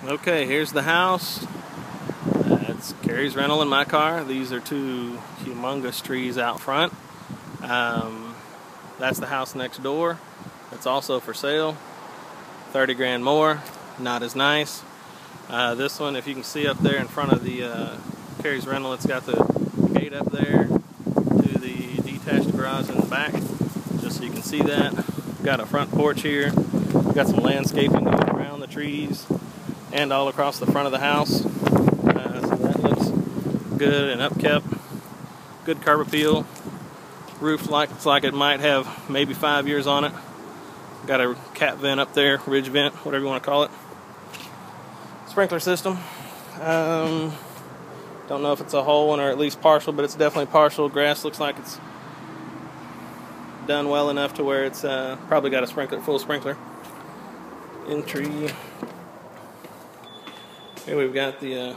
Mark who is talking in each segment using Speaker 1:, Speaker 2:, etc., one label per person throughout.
Speaker 1: Okay, here's the house. It's Carrie's rental in my car. These are two humongous trees out front. That's the house next door. It's also for sale. 30 grand more. Not as nice. This one, if you can see up there in front of the Carrie's rental, it's got the gate up there to the detached garage in the back, just so you can see that. Got a front porch here. Got some landscaping going around the trees and all across the front of the house. So that looks good and upkept. Good curb appeal. Roof looks like it might have maybe 5 years on it. Got a cap vent up there, ridge vent, whatever you want to call it. Sprinkler system. Don't know if it's a whole one or at least partial, but it's definitely partial. Grass looks like it's done well enough to where it's probably got a sprinkler, full sprinkler. Entry. Here we've got the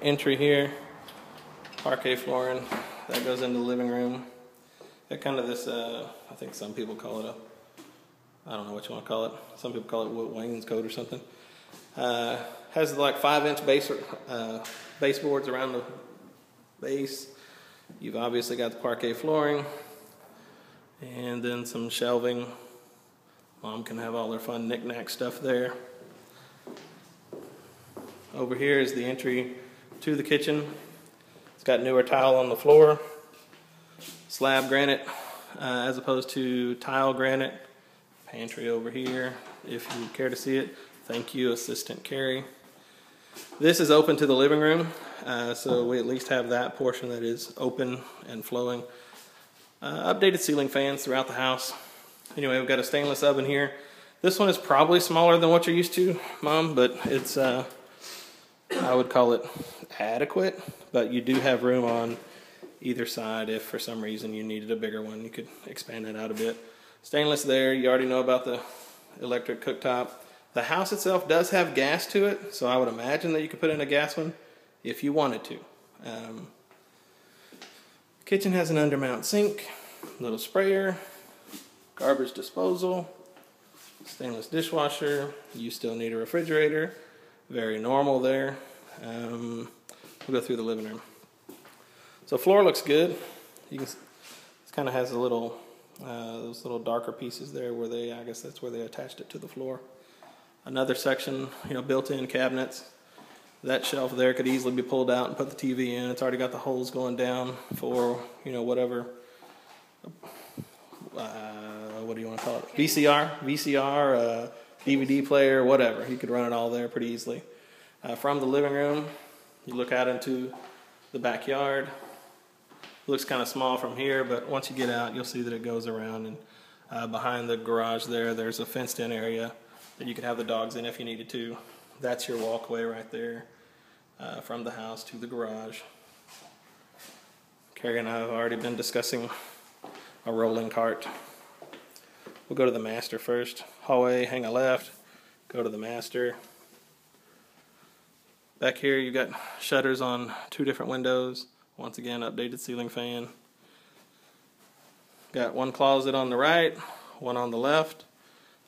Speaker 1: entry here. Parquet flooring that goes into the living room. Got kind of this, I think some people call it I don't know what you want to call it. Some people call it wainscot or something. Has like 5-inch baseboards around the base. You've obviously got the parquet flooring, and then some shelving. Mom can have all their fun knick-knack stuff there. Over here is the entry to the kitchen. It's got newer tile on the floor, slab granite as opposed to tile granite. Pantry over here, if you care to see it. Thank you, Assistant Carrie. This is open to the living room, so we at least have that portion that is open and flowing. Updated ceiling fans throughout the house. Anyway, we've got a stainless oven here. This one is probably smaller than what you're used to, Mom, but it's, I would call it adequate, but you do have room on either side. If for some reason you needed a bigger one, you could expand that out a bit. Stainless there. You already know about the electric cooktop. The house itself does have gas to it, so I would imagine that you could put in a gas one if you wanted to. Kitchen has an undermount sink, little sprayer, garbage disposal, stainless dishwasher. You still need a refrigerator. Very normal there. We'll go through the living room. So floor looks good. You can. It kind of has a little. Those little darker pieces there where I guess that's where they attached it to the floor. Another section, built-in cabinets. That shelf there could easily be pulled out and put the TV in. It's already got the holes going down for, whatever, what do you want to call it? VCR, DVD player, whatever. You could run it all there pretty easily. From the living room, you look out into the backyard. Looks kind of small from here, but once you get out, you'll see that it goes around, and behind the garage there's a fenced-in area that you could have the dogs in if you needed to. That's your walkway right there from the house to the garage. Carrie and I have already been discussing a rolling cart. We'll go to the master first. Hallway, hang a left, go to the master. Back here you've got shutters on 2 different windows. Once again, updated ceiling fan. Got one closet on the right, one on the left.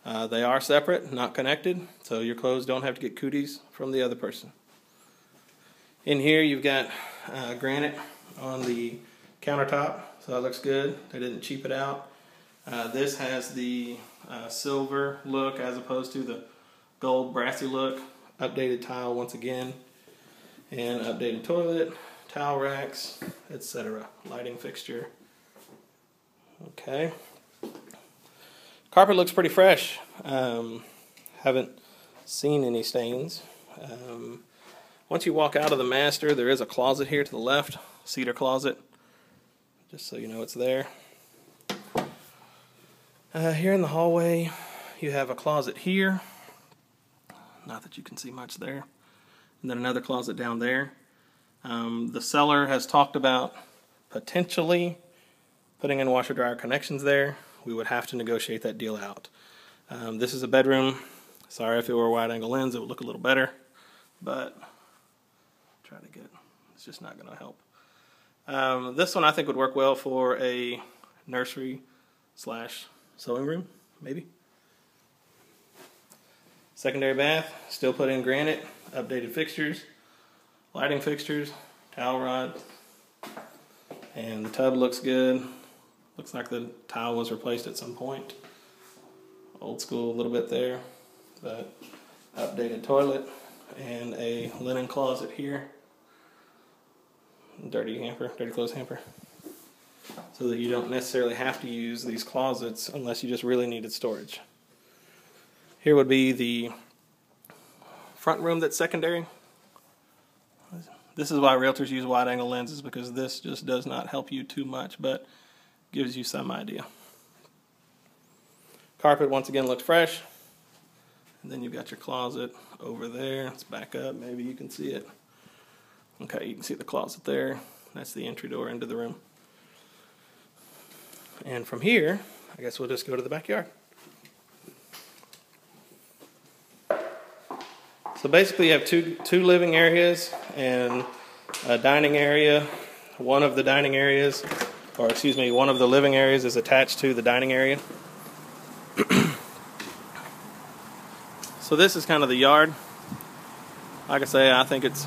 Speaker 1: They are separate, not connected, so your clothes don't have to get cooties from the other person. In here you've got granite on the countertop, so that looks good. They didn't cheap it out. This has the silver look as opposed to the gold brassy look. Updated tile once again, and updated toilet. Towel racks, etc. Lighting fixture. Okay. Carpet looks pretty fresh. Haven't seen any stains. Once you walk out of the master, there is a closet here to the left, cedar closet, just so you know it's there. Here in the hallway, you have a closet here. Not that you can see much there. And then another closet down there. The seller has talked about potentially putting in washer-dryer connections there. We would have to negotiate that deal out. This is a bedroom. Sorry, if it were a wide-angle lens, it would look a little better, but it's just not going to help. This one I think would work well for a nursery/sewing room, maybe. Secondary bath, still put in granite, updated fixtures, lighting fixtures, towel rod, and the tub looks good. Looks like the tile was replaced at some point. Old school a little bit there, but updated toilet and a linen closet here. Dirty clothes hamper. So that you don't necessarily have to use these closets unless you just really needed storage. Here would be the front room that's secondary. This is why realtors use wide angle lenses, because this just does not help you too much, but gives you some idea. Carpet once again looks fresh. And then you've got your closet over there. Let's back up, maybe you can see it. Okay, you can see the closet there. That's the entry door into the room. And from here, I guess we'll just go to the backyard. So basically you have two living areas and a dining area. One of the dining areas, or excuse me, one of the living areas is attached to the dining area. So this is kind of the yard. Like I say, I think it's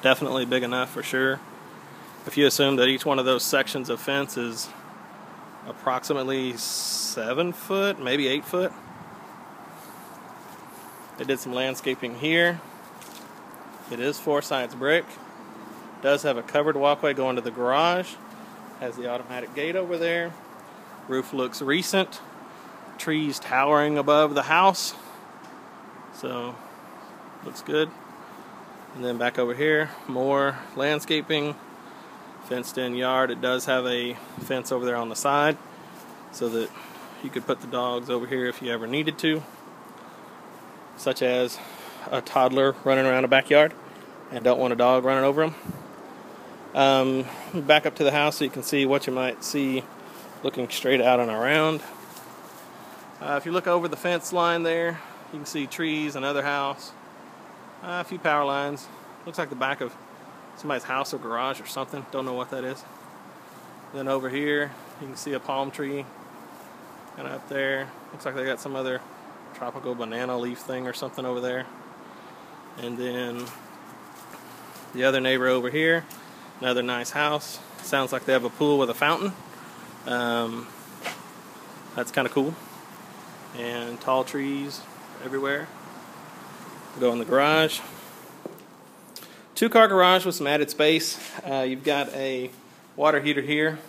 Speaker 1: definitely big enough for sure. If you assume that each one of those sections of fence is approximately 7 foot, maybe 8 foot. They did some landscaping here. It is 4 sides brick. Does have a covered walkway going to the garage. Has the automatic gate over there. Roof looks recent. Trees towering above the house. So, looks good. And then back over here, more landscaping. Fenced in yard. It does have a fence over there on the side so that you could put the dogs over here if you ever needed to, such as a toddler running around a backyard and don't want a dog running over them. Back up to the house so you can see what you might see looking straight out and around. If you look over the fence line there, you can see trees, another house, a few power lines. Looks like the back of somebody's house or garage or something. Don't know what that is. Then over here, you can see a palm tree kind of up there. Looks like they got some other tropical banana leaf thing or something over there. And then the other neighbor over here, another nice house. Sounds like they have a pool with a fountain. That's kind of cool. And tall trees everywhere. Go in the garage. 2-car garage with some added space. You've got a water heater here.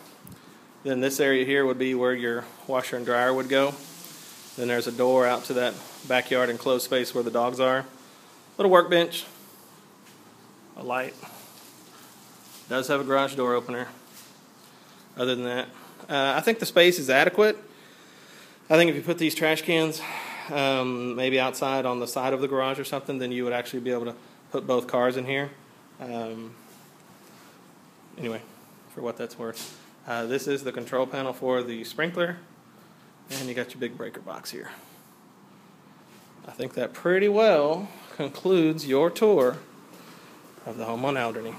Speaker 1: Then this area here would be where your washer and dryer would go. Then there's a door out to that backyard enclosed space where the dogs are. Little workbench. A light. Does have a garage door opener. Other than that, I think the space is adequate. I think if you put these trash cans maybe outside on the side of the garage or something, then you would actually be able to put both cars in here. Anyway, for what that's worth. This is the control panel for the sprinkler, and you got your big breaker box here. I think that pretty well concludes your tour of the home on Alderney.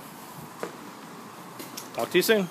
Speaker 1: Talk to you soon.